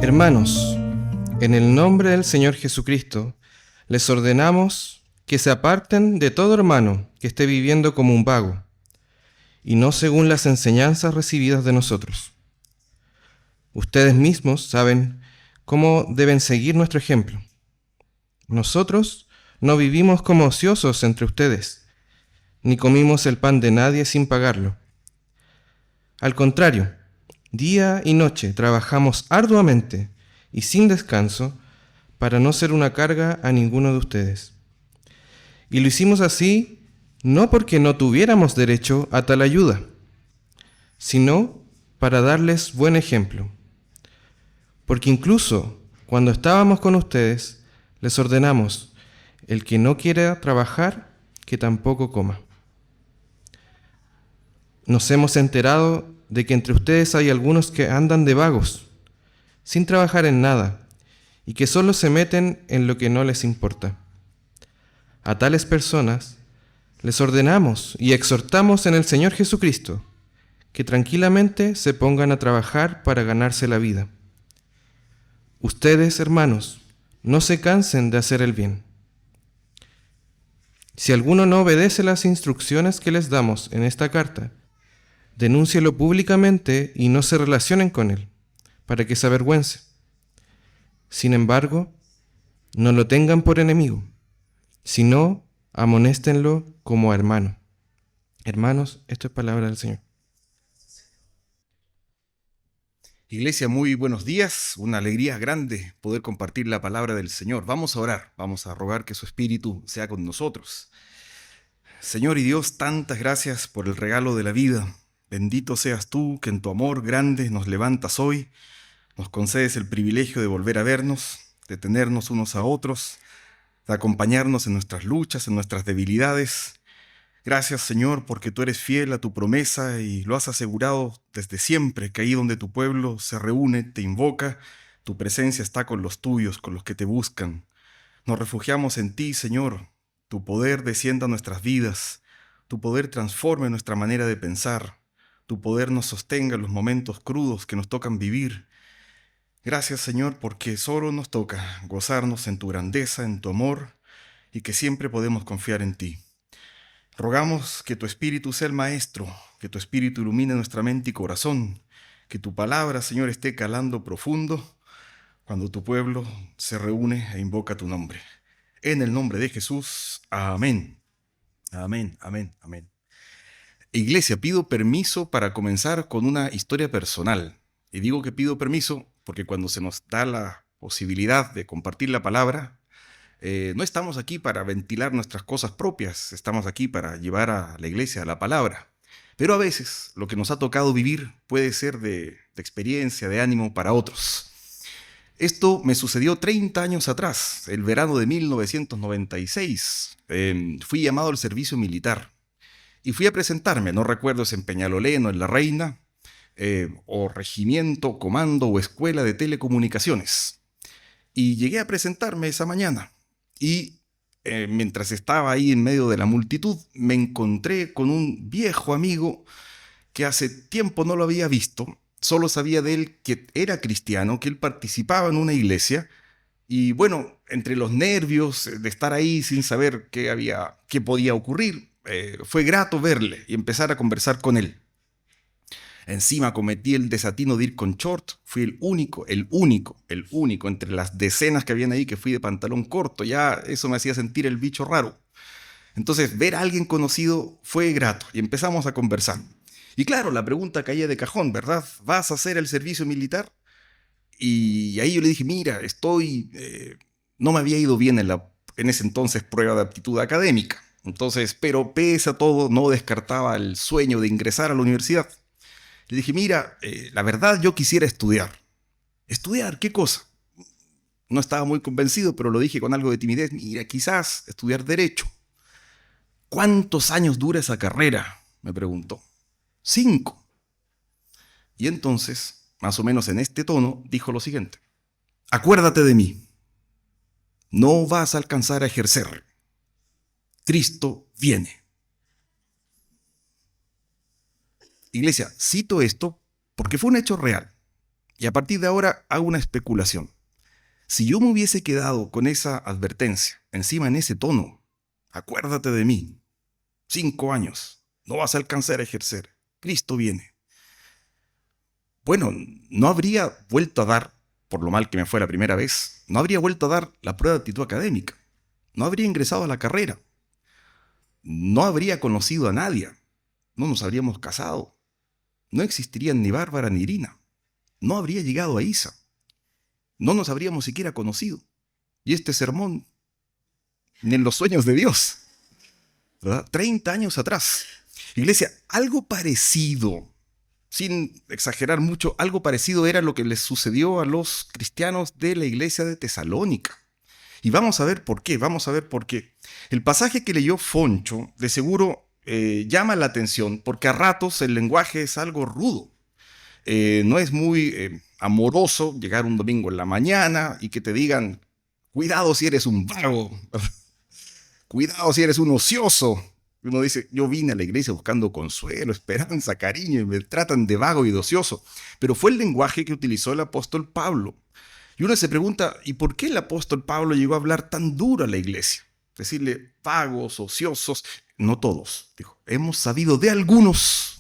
Hermanos, en el nombre del Señor Jesucristo, les ordenamos que se aparten de todo hermano que esté viviendo como un vago, y no según las enseñanzas recibidas de nosotros. Ustedes mismos saben cómo deben seguir nuestro ejemplo. Nosotros no vivimos como ociosos entre ustedes, ni comimos el pan de nadie sin pagarlo. Al contrario, día y noche trabajamos arduamente y sin descanso para no ser una carga a ninguno de ustedes. Y lo hicimos así no porque no tuviéramos derecho a tal ayuda, sino para darles buen ejemplo. Porque incluso cuando estábamos con ustedes, les ordenamos, el que no quiera trabajar, que tampoco coma. Nos hemos enterado de que entre ustedes hay algunos que andan de vagos, sin trabajar en nada, y que solo se meten en lo que no les importa. A tales personas les ordenamos y exhortamos en el Señor Jesucristo que tranquilamente se pongan a trabajar para ganarse la vida. Ustedes, hermanos, no se cansen de hacer el bien. Si alguno no obedece las instrucciones que les damos en esta carta, denúncielo públicamente y no se relacionen con él, para que se avergüence. Sin embargo, no lo tengan por enemigo, sino amonéstenlo como a hermano. Hermanos, esto es palabra del Señor. Iglesia, muy buenos días. Una alegría grande poder compartir la palabra del Señor. Vamos a orar, vamos a rogar que su Espíritu sea con nosotros. Señor y Dios, tantas gracias por el regalo de la vida. Bendito seas tú que en tu amor grande nos levantas hoy, nos concedes el privilegio de volver a vernos, de tenernos unos a otros, de acompañarnos en nuestras luchas, en nuestras debilidades. Gracias, Señor, porque tú eres fiel a tu promesa y lo has asegurado desde siempre, que ahí donde tu pueblo se reúne, te invoca, tu presencia está con los tuyos, con los que te buscan. Nos refugiamos en ti, Señor. Tu poder descienda a nuestras vidas, tu poder transforme nuestra manera de pensar, tu poder nos sostenga en los momentos crudos que nos tocan vivir. Gracias, Señor, porque solo nos toca gozarnos en tu grandeza, en tu amor, y que siempre podemos confiar en ti. Rogamos que tu Espíritu sea el Maestro, que tu Espíritu ilumine nuestra mente y corazón, que tu palabra, Señor, esté calando profundo cuando tu pueblo se reúne e invoca tu nombre. En el nombre de Jesús, amén. Amén, amén, amén. Iglesia, pido permiso para comenzar con una historia personal. Y digo que pido permiso porque cuando se nos da la posibilidad de compartir la palabra, no estamos aquí para ventilar nuestras cosas propias, estamos aquí para llevar a la iglesia la palabra. Pero a veces lo que nos ha tocado vivir puede ser de experiencia, de ánimo para otros. Esto me sucedió 30 años atrás, el verano de 1996. Fui llamado al servicio militar y fui a presentarme, no recuerdo si en Peñalolén o en La Reina, o regimiento, comando o escuela de telecomunicaciones. Y llegué a presentarme esa mañana. Y mientras estaba ahí en medio de la multitud, me encontré con un viejo amigo que hace tiempo no lo había visto. Solo sabía de él que era cristiano, que él participaba en una iglesia. Y bueno, entre los nervios de estar ahí sin saber qué podía ocurrir, fue grato verle y empezar a conversar con él. Encima cometí el desatino de ir con short. Fui el único entre las decenas que habían ahí que fui de pantalón corto. Ya eso me hacía sentir el bicho raro. Entonces ver a alguien conocido fue grato y empezamos a conversar. Y claro, la pregunta caía de cajón, ¿verdad? ¿Vas a hacer el servicio militar? Y ahí yo le dije, mira, no me había ido bien en ese entonces prueba de aptitud académica. Entonces, pero pese a todo, no descartaba el sueño de ingresar a la universidad. Le dije, mira, la verdad yo quisiera estudiar. ¿Estudiar qué cosa? No estaba muy convencido, pero lo dije con algo de timidez. Mira, quizás estudiar derecho. ¿Cuántos años dura esa carrera?, me preguntó. 5. Y entonces, más o menos en este tono, dijo lo siguiente. Acuérdate de mí. No vas a alcanzar a ejercer. Cristo viene. Iglesia, cito esto porque fue un hecho real. Y a partir de ahora hago una especulación. Si yo me hubiese quedado con esa advertencia, encima en ese tono, acuérdate de mí, 5 años, no vas a alcanzar a ejercer, Cristo viene. Bueno, no habría vuelto a dar, por lo mal que me fue la primera vez, no habría vuelto a dar la prueba de aptitud académica, no habría ingresado a la carrera, no habría conocido a nadie, no nos habríamos casado, no existirían ni Bárbara ni Irina, no habría llegado a Isa, no nos habríamos siquiera conocido. Y este sermón, ni en los sueños de Dios, ¿verdad? 30 años atrás. Iglesia, algo parecido, sin exagerar mucho, algo parecido era lo que les sucedió a los cristianos de la iglesia de Tesalónica. Y vamos a ver por qué, El pasaje que leyó Foncho, de seguro llama la atención, porque a ratos el lenguaje es algo rudo. No es muy amoroso llegar un domingo en la mañana y que te digan, cuidado si eres un vago, cuidado si eres un ocioso. Uno dice, yo vine a la iglesia buscando consuelo, esperanza, cariño, y me tratan de vago y de ocioso. Pero fue el lenguaje que utilizó el apóstol Pablo. Y uno se pregunta, ¿y por qué el apóstol Pablo llegó a hablar tan duro a la iglesia? Decirle vagos, ociosos, no todos. Dijo, hemos sabido de algunos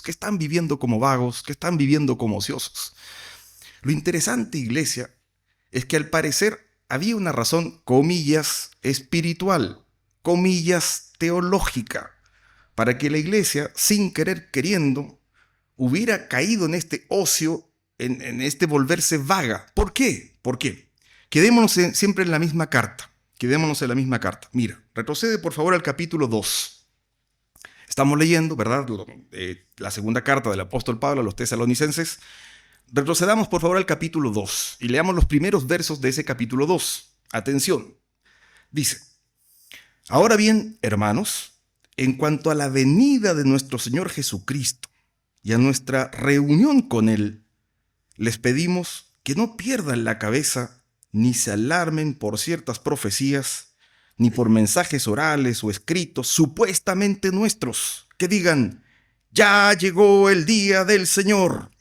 que están viviendo como vagos, que están viviendo como ociosos. Lo interesante, iglesia, es que al parecer había una razón, comillas, espiritual, comillas, teológica, para que la iglesia, sin querer queriendo, hubiera caído en este ocio, en este volverse vaga. ¿Por qué? Quedémonos siempre en la misma carta. Mira, retrocede por favor al capítulo 2. Estamos leyendo, ¿verdad? La segunda carta del apóstol Pablo a los tesalonicenses. Retrocedamos por favor al capítulo 2 y leamos los primeros versos de ese capítulo 2. Atención. Dice, ahora bien, hermanos, en cuanto a la venida de nuestro Señor Jesucristo y a nuestra reunión con Él, les pedimos que no pierdan la cabeza ni se alarmen por ciertas profecías, ni por mensajes orales o escritos supuestamente nuestros, que digan, ya llegó el día del Señor.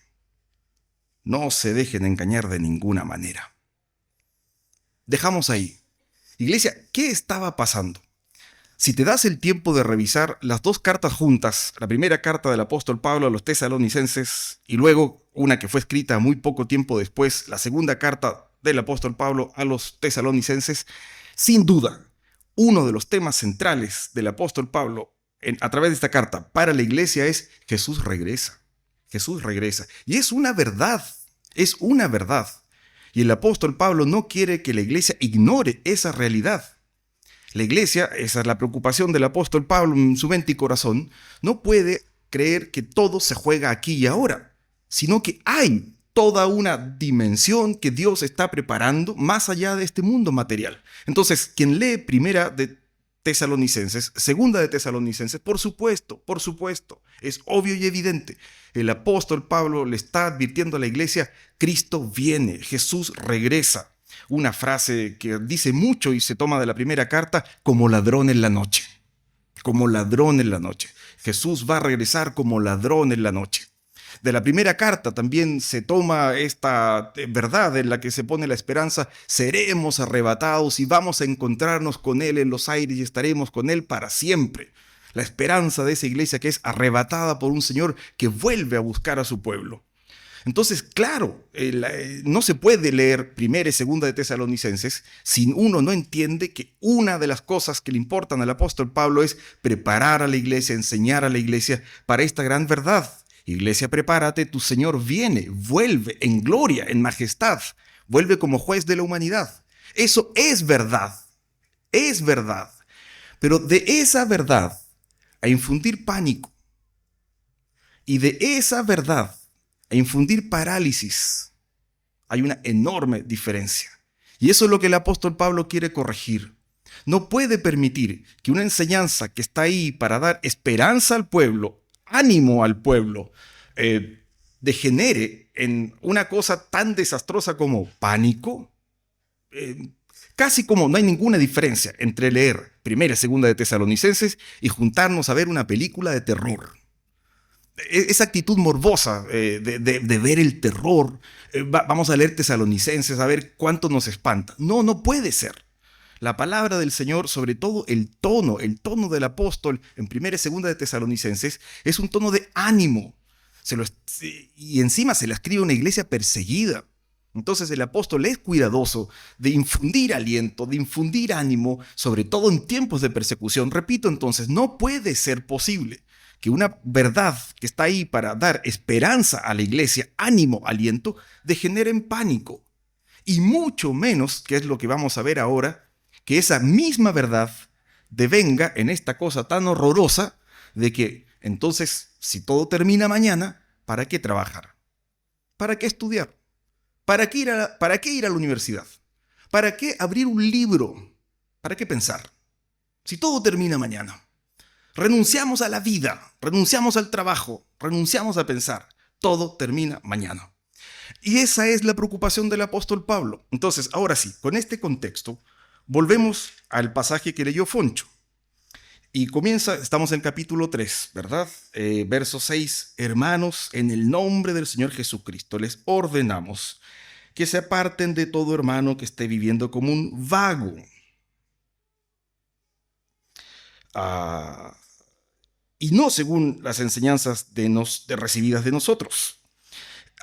No se dejen engañar de ninguna manera. Dejamos ahí. Iglesia, ¿qué estaba pasando? Si te das el tiempo de revisar las dos cartas juntas, la primera carta del apóstol Pablo a los tesalonicenses y luego una que fue escrita muy poco tiempo después, la segunda carta del apóstol Pablo a los tesalonicenses, sin duda, uno de los temas centrales del apóstol Pablo a través de esta carta para la iglesia es Jesús regresa. Jesús regresa. Y es una verdad. Y el apóstol Pablo no quiere que la iglesia ignore esa realidad. La iglesia, esa es la preocupación del apóstol Pablo en su mente y corazón, no puede creer que todo se juega aquí y ahora, sino que hay toda una dimensión que Dios está preparando más allá de este mundo material. Entonces, quien lee primera de Tesalonicenses, segunda de Tesalonicenses, por supuesto, es obvio y evidente. El apóstol Pablo le está advirtiendo a la iglesia, Cristo viene, Jesús regresa. Una frase que dice mucho y se toma de la primera carta, como ladrón en la noche. Como ladrón en la noche. Jesús va a regresar como ladrón en la noche. De la primera carta también se toma esta verdad en la que se pone la esperanza, seremos arrebatados y vamos a encontrarnos con Él en los aires y estaremos con Él para siempre. La esperanza de esa iglesia que es arrebatada por un Señor que vuelve a buscar a su pueblo. Entonces, claro, no se puede leer primera y segunda de Tesalonicenses si uno no entiende que una de las cosas que le importan al apóstol Pablo es preparar a la iglesia, enseñar a la iglesia para esta gran verdad. Iglesia, prepárate, tu Señor viene, vuelve en gloria, en majestad, vuelve como juez de la humanidad. Eso es verdad. Pero de esa verdad a infundir pánico y de esa verdad a infundir parálisis, hay una enorme diferencia. Y eso es lo que el apóstol Pablo quiere corregir. No puede permitir que una enseñanza que está ahí para dar esperanza al pueblo, ánimo al pueblo, degenere en una cosa tan desastrosa como pánico. Casi como no hay ninguna diferencia entre leer primera y segunda de Tesalonicenses y juntarnos a ver una película de terror. esa actitud morbosa de ver el terror. Vamos a leer Tesalonicenses a ver cuánto nos espanta. No, no puede ser. La palabra del Señor, sobre todo el tono del apóstol en 1 y 2 de Tesalonicenses, es un tono de ánimo. Y encima se la escribe a una iglesia perseguida. Entonces el apóstol es cuidadoso de infundir aliento, de infundir ánimo, sobre todo en tiempos de persecución. Repito entonces, no puede ser posible que una verdad que está ahí para dar esperanza a la iglesia, ánimo, aliento, degenere en pánico. Y mucho menos, que es lo que vamos a ver ahora, que esa misma verdad devenga en esta cosa tan horrorosa de que entonces, si todo termina mañana, ¿para qué trabajar? ¿Para qué estudiar? ¿Para qué ir a la universidad? ¿Para qué abrir un libro? ¿Para qué pensar? Si todo termina mañana. Renunciamos a la vida, renunciamos al trabajo, renunciamos a pensar. Todo termina mañana. Y esa es la preocupación del apóstol Pablo. Entonces, ahora sí, con este contexto, volvemos al pasaje que leyó Foncho. Y estamos en capítulo 3, ¿verdad? Verso 6. Hermanos, en el nombre del Señor Jesucristo les ordenamos que se aparten de todo hermano que esté viviendo como un vago. Y no según las enseñanzas recibidas de nosotros.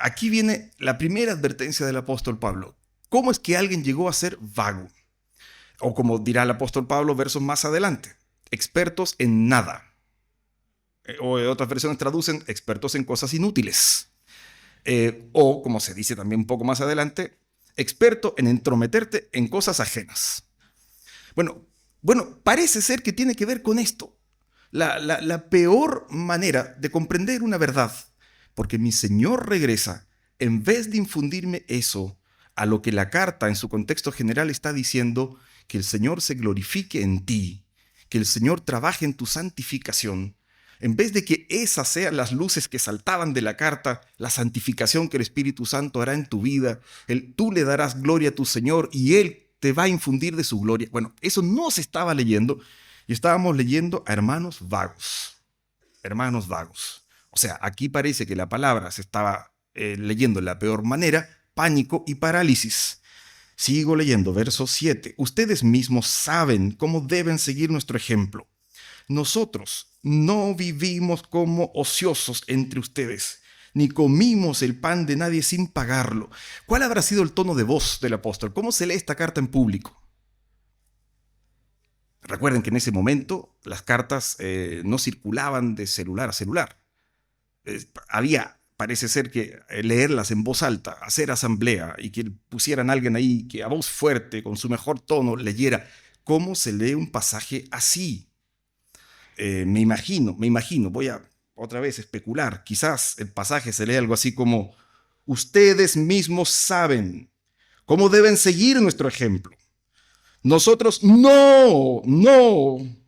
Aquí viene la primera advertencia del apóstol Pablo. ¿Cómo es que alguien llegó a ser vago? O como dirá el apóstol Pablo versos más adelante, expertos en nada. O otras versiones traducen expertos en cosas inútiles. O, como se dice también un poco más adelante, experto en entrometerte en cosas ajenas. Bueno, parece ser que tiene que ver con esto. La peor manera de comprender una verdad, porque mi Señor regresa, en vez de infundirme eso, a lo que la carta en su contexto general está diciendo, que el Señor se glorifique en ti, que el Señor trabaje en tu santificación, en vez de que esas sean las luces que saltaban de la carta, la santificación que el Espíritu Santo hará en tu vida, tú le darás gloria a tu Señor y Él te va a infundir de su gloria. Bueno, eso no se estaba leyendo y estábamos leyendo a hermanos vagos. Hermanos vagos. O sea, aquí parece que la palabra se estaba leyendo de la peor manera, pánico y parálisis. Sigo leyendo, verso 7. Ustedes mismos saben cómo deben seguir nuestro ejemplo. Nosotros no vivimos como ociosos entre ustedes, ni comimos el pan de nadie sin pagarlo. ¿Cuál habrá sido el tono de voz del apóstol? ¿Cómo se lee esta carta en público? Recuerden que en ese momento las cartas no circulaban de celular a celular. Parece ser que leerlas en voz alta, hacer asamblea y que pusieran a alguien ahí que a voz fuerte, con su mejor tono, leyera. ¿Cómo se lee un pasaje así? Me imagino, voy a otra vez especular. Quizás el pasaje se lee algo así como: ustedes mismos saben cómo deben seguir nuestro ejemplo. Nosotros no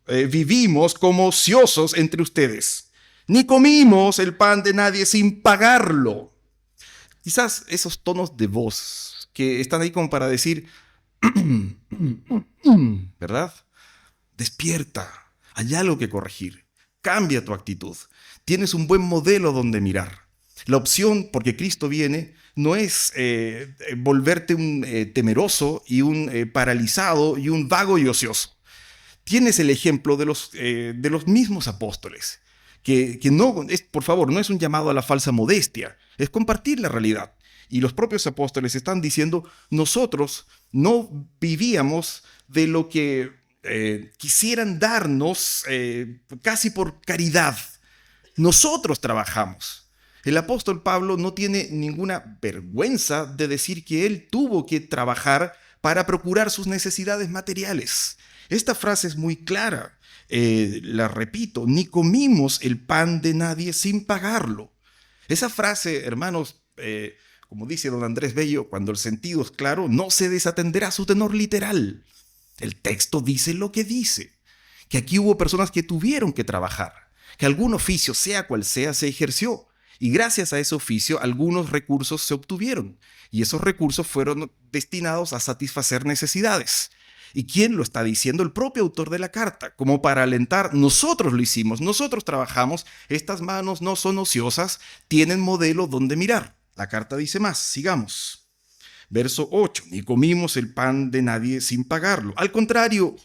vivimos como ociosos entre ustedes, ni comimos el pan de nadie sin pagarlo. Quizás esos tonos de voz que están ahí como para decir, ¿verdad? Despierta, hay algo que corregir, cambia tu actitud, tienes un buen modelo donde mirar. La opción, porque Cristo viene, no es volverte un temeroso y un paralizado y un vago y ocioso. Tienes el ejemplo de los mismos apóstoles, que no es, por favor, no es un llamado a la falsa modestia, es compartir la realidad. Y los propios apóstoles están diciendo, nosotros no vivíamos de lo que quisieran darnos casi por caridad. Nosotros trabajamos. El apóstol Pablo no tiene ninguna vergüenza de decir que él tuvo que trabajar para procurar sus necesidades materiales. Esta frase es muy clara. La repito, ni comimos el pan de nadie sin pagarlo. Esa frase, hermanos, como dice don Andrés Bello, cuando el sentido es claro, no se desatenderá su tenor literal. El texto dice lo que dice, que aquí hubo personas que tuvieron que trabajar, que algún oficio, sea cual sea, se ejerció, y gracias a ese oficio algunos recursos se obtuvieron, y esos recursos fueron destinados a satisfacer necesidades. ¿Y quién lo está diciendo? El propio autor de la carta. Como para alentar, nosotros lo hicimos, nosotros trabajamos, estas manos no son ociosas, tienen modelo donde mirar. La carta dice más, sigamos. Verso 8, ni comimos el pan de nadie sin pagarlo. Al contrario,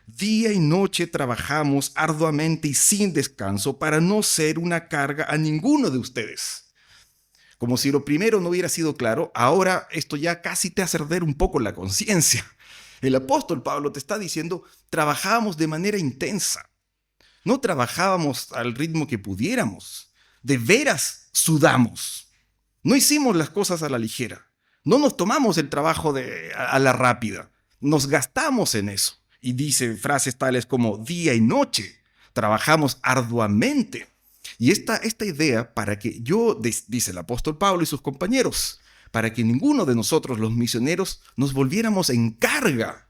día y noche trabajamos arduamente y sin descanso para no ser una carga a ninguno de ustedes. Como si lo primero no hubiera sido claro, ahora esto ya casi te hace arder un poco la conciencia. El apóstol Pablo te está diciendo, trabajábamos de manera intensa. No trabajábamos al ritmo que pudiéramos. De veras sudamos. No hicimos las cosas a la ligera. No nos tomamos el trabajo a la rápida. Nos gastamos en eso. Y dice frases tales como día y noche. Trabajamos arduamente. Y esta idea para que dice el apóstol Pablo y sus compañeros, para que ninguno de nosotros los misioneros nos volviéramos en carga.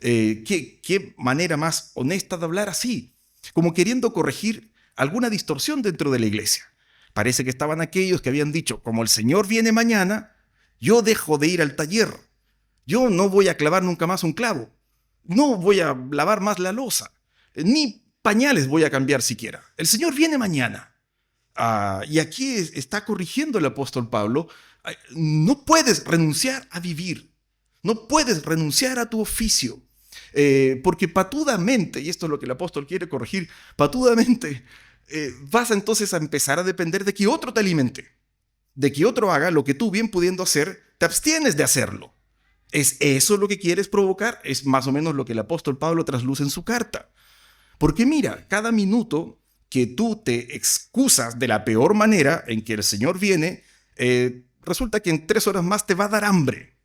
¿Qué manera más honesta de hablar así? Como queriendo corregir alguna distorsión dentro de la iglesia. Parece que estaban aquellos que habían dicho, como el Señor viene mañana, yo dejo de ir al taller. Yo no voy a clavar nunca más un clavo. No voy a lavar más la loza. Ni pañales voy a cambiar siquiera. El Señor viene mañana. Y aquí está corrigiendo el apóstol Pablo. No puedes renunciar a vivir. No puedes renunciar a tu oficio. Porque patudamente, y esto es lo que el apóstol quiere corregir, patudamente vas entonces a empezar a depender de que otro te alimente. De que otro haga lo que tú bien pudiendo hacer, te abstienes de hacerlo. ¿Es eso lo que quieres provocar? Es más o menos lo que el apóstol Pablo trasluce en su carta. Porque mira, cada minuto que tú te excusas de la peor manera en que el Señor viene, resulta que en 3 horas más te va a dar hambre.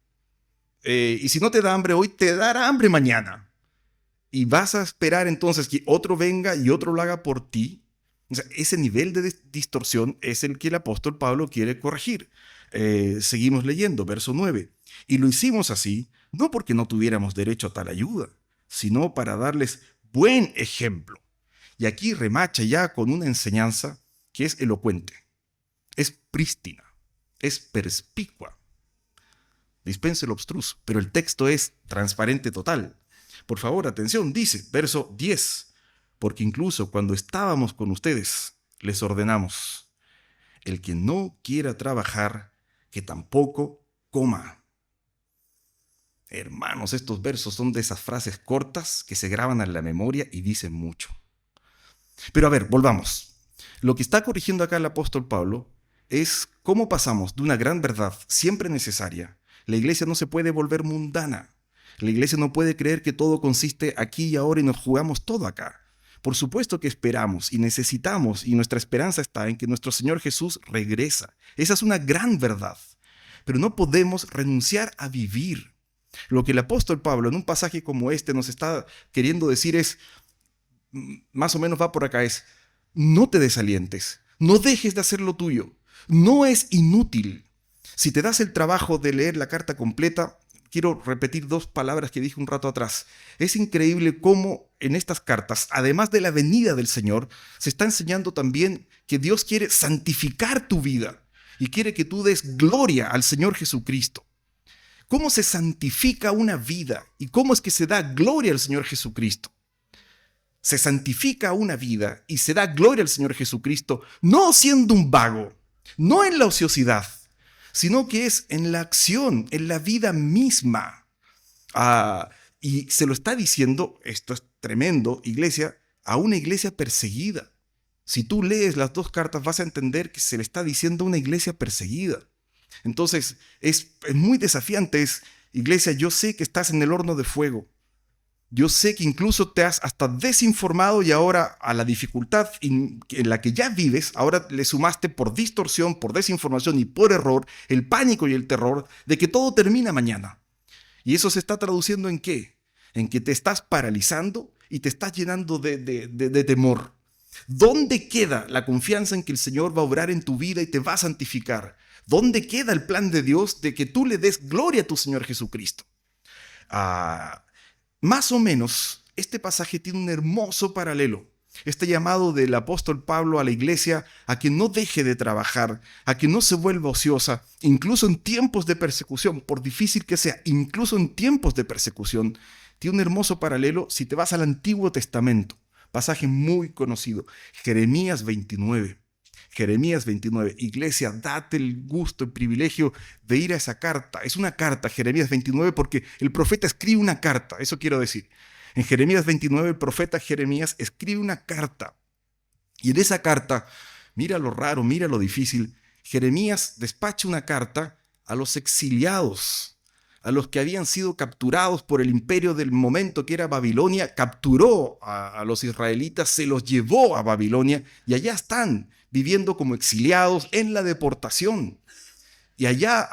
Y si no te da hambre hoy, te dará hambre mañana. Y vas a esperar entonces que otro venga y otro lo haga por ti. O sea, ese nivel de distorsión es el que el apóstol Pablo quiere corregir. Seguimos leyendo, verso 9. Y lo hicimos así, no porque no tuviéramos derecho a tal ayuda, sino para darles buen ejemplo. Y aquí remacha ya con una enseñanza que es elocuente, es prístina, es perspicua. Dispense el obstruso, pero el texto es transparente total. Por favor, atención, dice, verso 10, porque incluso cuando estábamos con ustedes, les ordenamos, el que no quiera trabajar, que tampoco coma. Hermanos, estos versos son de esas frases cortas que se graban en la memoria y dicen mucho. Pero a ver, volvamos. Lo que está corrigiendo acá el apóstol Pablo es cómo pasamos de una gran verdad siempre necesaria. La iglesia no se puede volver mundana. La iglesia no puede creer que todo consiste aquí y ahora y nos jugamos todo acá. Por supuesto que esperamos y necesitamos, y nuestra esperanza está en que nuestro Señor Jesús regresa. Esa es una gran verdad. Pero no podemos renunciar a vivir. Lo que el apóstol Pablo en un pasaje como este nos está queriendo decir es, más o menos va por acá, es, no te desalientes, no dejes de hacer lo tuyo, no es inútil. Si te das el trabajo de leer la carta completa, quiero repetir 2 palabras que dije un rato atrás. Es increíble cómo en estas cartas, además de la venida del Señor, se está enseñando también que Dios quiere santificar tu vida y quiere que tú des gloria al Señor Jesucristo. ¿Cómo se santifica una vida? ¿Y cómo es que se da gloria al Señor Jesucristo? Se santifica una vida y se da gloria al Señor Jesucristo, no siendo un vago, no en la ociosidad, sino que es en la acción, en la vida misma. Y se lo está diciendo, esto es tremendo, iglesia, a una iglesia perseguida. Si tú lees las 2 cartas vas a entender que se le está diciendo a una iglesia perseguida. Entonces, es muy desafiante. Iglesia, yo sé que estás en el horno de fuego. Yo sé que incluso te has hasta desinformado y ahora a la dificultad en la que ya vives, ahora le sumaste por distorsión, por desinformación y por error el pánico y el terror de que todo termina mañana. ¿Y eso se está traduciendo en qué? En que te estás paralizando y te estás llenando de temor. ¿Dónde queda la confianza en que el Señor va a obrar en tu vida y te va a santificar? ¿Dónde queda el plan de Dios de que tú le des gloria a tu Señor Jesucristo? Más o menos, este pasaje tiene un hermoso paralelo. Este llamado del apóstol Pablo a la iglesia a que no deje de trabajar, a que no se vuelva ociosa, incluso en tiempos de persecución, por difícil que sea, incluso en tiempos de persecución. Tiene un hermoso paralelo si te vas al Antiguo Testamento, pasaje muy conocido, Jeremías 29. Jeremías 29. Iglesia, date el gusto, el privilegio de ir a esa carta. Es una carta, Jeremías 29, porque el profeta escribe una carta, eso quiero decir. En Jeremías 29, el profeta Jeremías escribe una carta. Y en esa carta, mira lo raro, mira lo difícil, Jeremías despacha una carta a los exiliados, a los que habían sido capturados por el imperio del momento que era Babilonia, capturó a los israelitas, se los llevó a Babilonia y allá están viviendo como exiliados en la deportación. Y allá,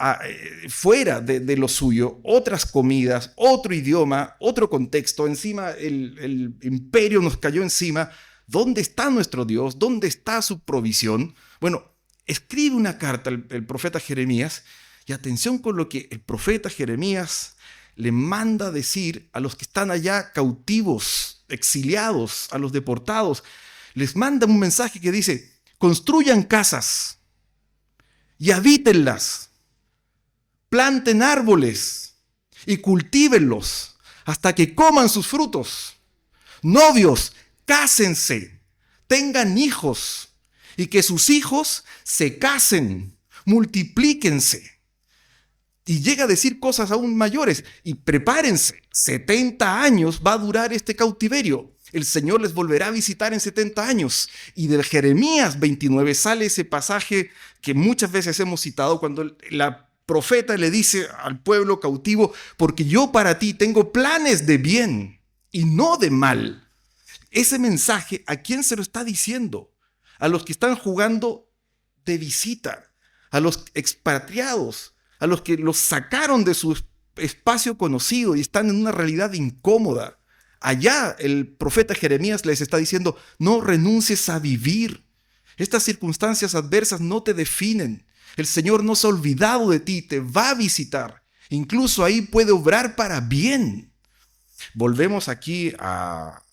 fuera de lo suyo, otras comidas, otro idioma, otro contexto, encima el imperio nos cayó encima. ¿Dónde está nuestro Dios? ¿Dónde está su provisión? Bueno, escribe una carta el profeta Jeremías, y atención con lo que el profeta Jeremías le manda decir a los que están allá cautivos, exiliados, a los deportados. Les manda un mensaje que dice: construyan casas y habítenlas, planten árboles y cultívenlos hasta que coman sus frutos. Novios, cásense, tengan hijos y que sus hijos se casen, multiplíquense. Y llega a decir cosas aún mayores. Y prepárense, 70 años va a durar este cautiverio. El Señor les volverá a visitar en 70 años. Y de Jeremías 29 sale ese pasaje que muchas veces hemos citado cuando la profeta le dice al pueblo cautivo: porque yo para ti tengo planes de bien y no de mal. Ese mensaje, ¿a quién se lo está diciendo? A los que están jugando de visita, a los expatriados, a los que los sacaron de su espacio conocido y están en una realidad incómoda. Allá el profeta Jeremías les está diciendo: no renuncies a vivir. Estas circunstancias adversas no te definen. El Señor no se ha olvidado de ti, te va a visitar. Incluso ahí puede obrar para bien. Volvemos aquí a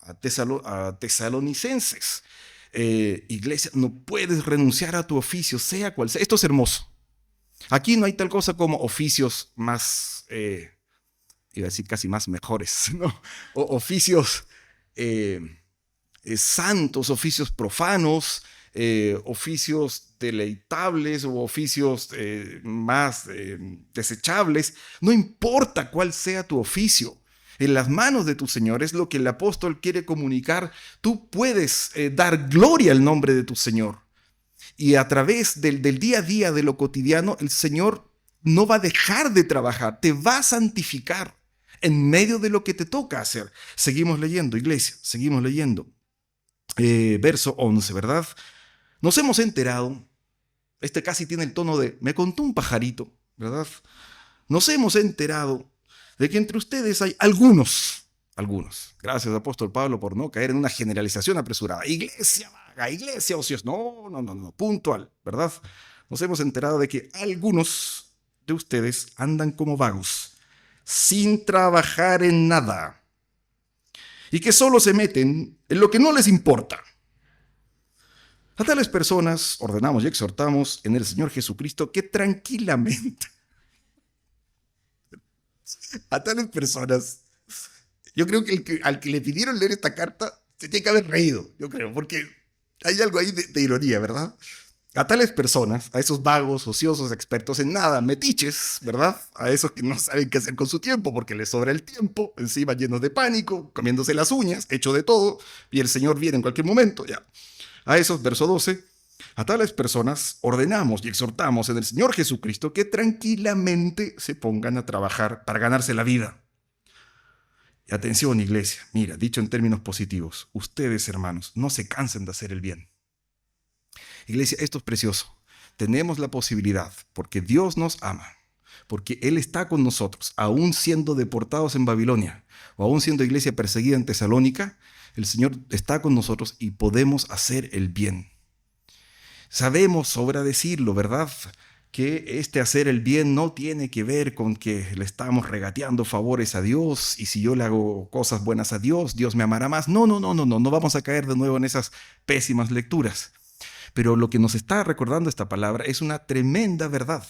Tesalonicenses. Iglesia, no puedes renunciar a tu oficio, sea cual sea. Esto es hermoso. Aquí no hay tal cosa como oficios más, iba a decir casi más mejores, ¿no? Oficios santos, oficios profanos, oficios deleitables o oficios más desechables. No importa cuál sea tu oficio. En las manos de tu Señor es lo que el apóstol quiere comunicar. Tú puedes dar gloria al nombre de tu Señor. Y a través del día a día, de lo cotidiano, el Señor no va a dejar de trabajar, te va a santificar en medio de lo que te toca hacer. Seguimos leyendo, iglesia, seguimos leyendo. Verso 11, ¿verdad? Nos hemos enterado, este casi tiene el tono de me contó un pajarito, ¿verdad? Nos hemos enterado de que entre ustedes hay algunos, gracias apóstol Pablo por no caer en una generalización apresurada. Iglesia vaga, iglesia ociosa, no, puntual, ¿verdad? Nos hemos enterado de que algunos de ustedes andan como vagos, sin trabajar en nada, y que solo se meten en lo que no les importa. A tales personas ordenamos y exhortamos en el Señor Jesucristo que tranquilamente, a tales personas, yo creo que al que le pidieron leer esta carta se tiene que haber reído, yo creo, porque hay algo ahí de ironía, ¿verdad? A tales personas, a esos vagos, ociosos, expertos en nada, metiches, ¿verdad? A esos que no saben qué hacer con su tiempo porque les sobra el tiempo, encima llenos de pánico, comiéndose las uñas, hecho de todo, y el Señor viene en cualquier momento, ya. A esos, verso 12, a tales personas ordenamos y exhortamos en el Señor Jesucristo que tranquilamente se pongan a trabajar para ganarse la vida. Y atención, iglesia, mira, dicho en términos positivos, ustedes, hermanos, no se cansen de hacer el bien. Iglesia, esto es precioso. Tenemos la posibilidad, porque Dios nos ama, porque Él está con nosotros, aún siendo deportados en Babilonia, o aún siendo iglesia perseguida en Tesalónica, el Señor está con nosotros y podemos hacer el bien. Sabemos, sobra decirlo, ¿verdad?, que este hacer el bien no tiene que ver con que le estamos regateando favores a Dios y si yo le hago cosas buenas a Dios, Dios me amará más. No vamos a caer de nuevo en esas pésimas lecturas. Pero lo que nos está recordando esta palabra es una tremenda verdad.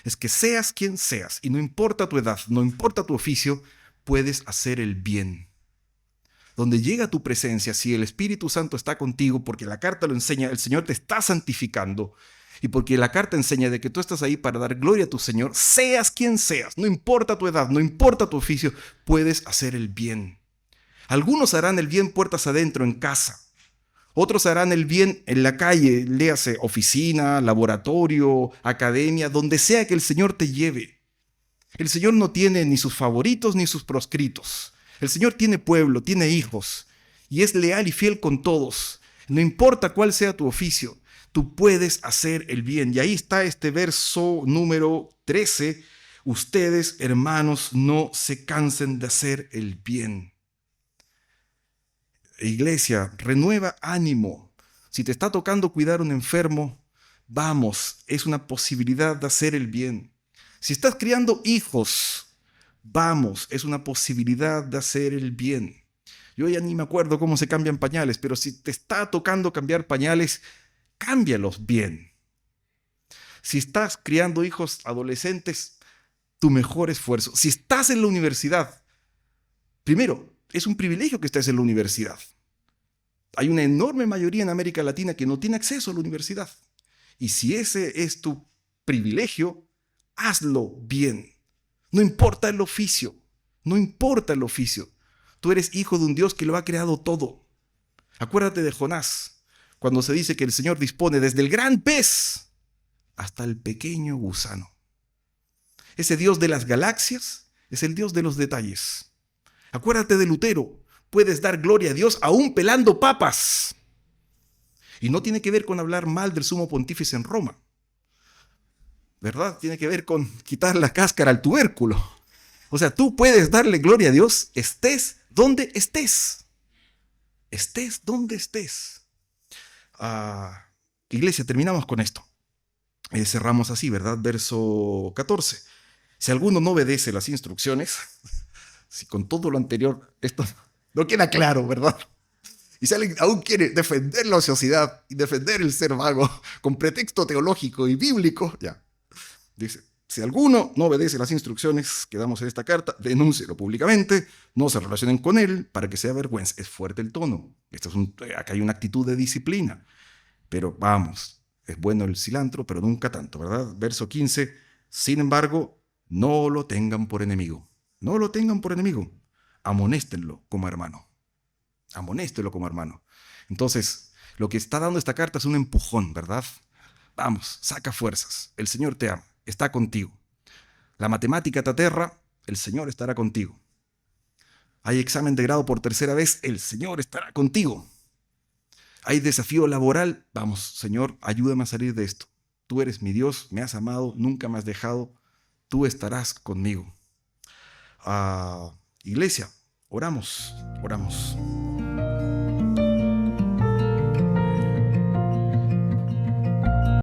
Es que seas quien seas y no importa tu edad, no importa tu oficio, puedes hacer el bien. Donde llega tu presencia, si el Espíritu Santo está contigo, porque la carta lo enseña, el Señor te está santificando, y porque la carta enseña de que tú estás ahí para dar gloria a tu Señor, seas quien seas, no importa tu edad, no importa tu oficio, puedes hacer el bien. Algunos harán el bien puertas adentro en casa, otros harán el bien en la calle, léase oficina, laboratorio, academia, donde sea que el Señor te lleve. El Señor no tiene ni sus favoritos ni sus proscritos. El Señor tiene pueblo, tiene hijos, y es leal y fiel con todos. No importa cuál sea tu oficio, tú puedes hacer el bien. Y ahí está este verso número 13. Ustedes, hermanos, no se cansen de hacer el bien. Iglesia, renueva ánimo. Si te está tocando cuidar a un enfermo, vamos, es una posibilidad de hacer el bien. Si estás criando hijos, vamos, es una posibilidad de hacer el bien. Yo ya ni me acuerdo cómo se cambian pañales, pero si te está tocando cambiar pañales, cámbialos bien. Si estás criando hijos adolescentes, tu mejor esfuerzo. Si estás en la universidad, primero, es un privilegio que estés en la universidad. Hay una enorme mayoría en América Latina que no tiene acceso a la universidad. Y si ese es tu privilegio, hazlo bien. No importa el oficio, no importa el oficio. Tú eres hijo de un Dios que lo ha creado todo. Acuérdate de Jonás, cuando se dice que el Señor dispone desde el gran pez hasta el pequeño gusano. Ese Dios de las galaxias es el Dios de los detalles. Acuérdate de Lutero, puedes dar gloria a Dios aún pelando papas. Y no tiene que ver con hablar mal del sumo pontífice en Roma, ¿verdad? Tiene que ver con quitar la cáscara al tubérculo. O sea, tú puedes darle gloria a Dios, estés donde estés. Estés donde estés. Iglesia, terminamos con esto. Cerramos así, ¿verdad? Verso 14. Si alguno no obedece las instrucciones, si con todo lo anterior esto no queda claro, ¿verdad? Y si alguien aún quiere defender la ociosidad y defender el ser vago con pretexto teológico y bíblico, ya. Dice, si alguno no obedece las instrucciones que damos en esta carta, denúncielo públicamente, no se relacionen con él para que sea vergüenza. Es fuerte el tono. Acá hay una actitud de disciplina. Pero vamos, es bueno el cilantro, pero nunca tanto, ¿verdad? Verso 15, sin embargo, no lo tengan por enemigo. No lo tengan por enemigo. Amonéstenlo como hermano. Amonéstenlo como hermano. Entonces, lo que está dando esta carta es un empujón, ¿verdad? Vamos, saca fuerzas. El Señor te ama. Está contigo. La matemática te aterra, el Señor estará contigo. Hay examen de grado por tercera vez, el Señor estará contigo. Hay desafío laboral, vamos, Señor, ayúdame a salir de esto. Tú eres mi Dios, me has amado, nunca me has dejado, tú estarás conmigo. Iglesia, oramos.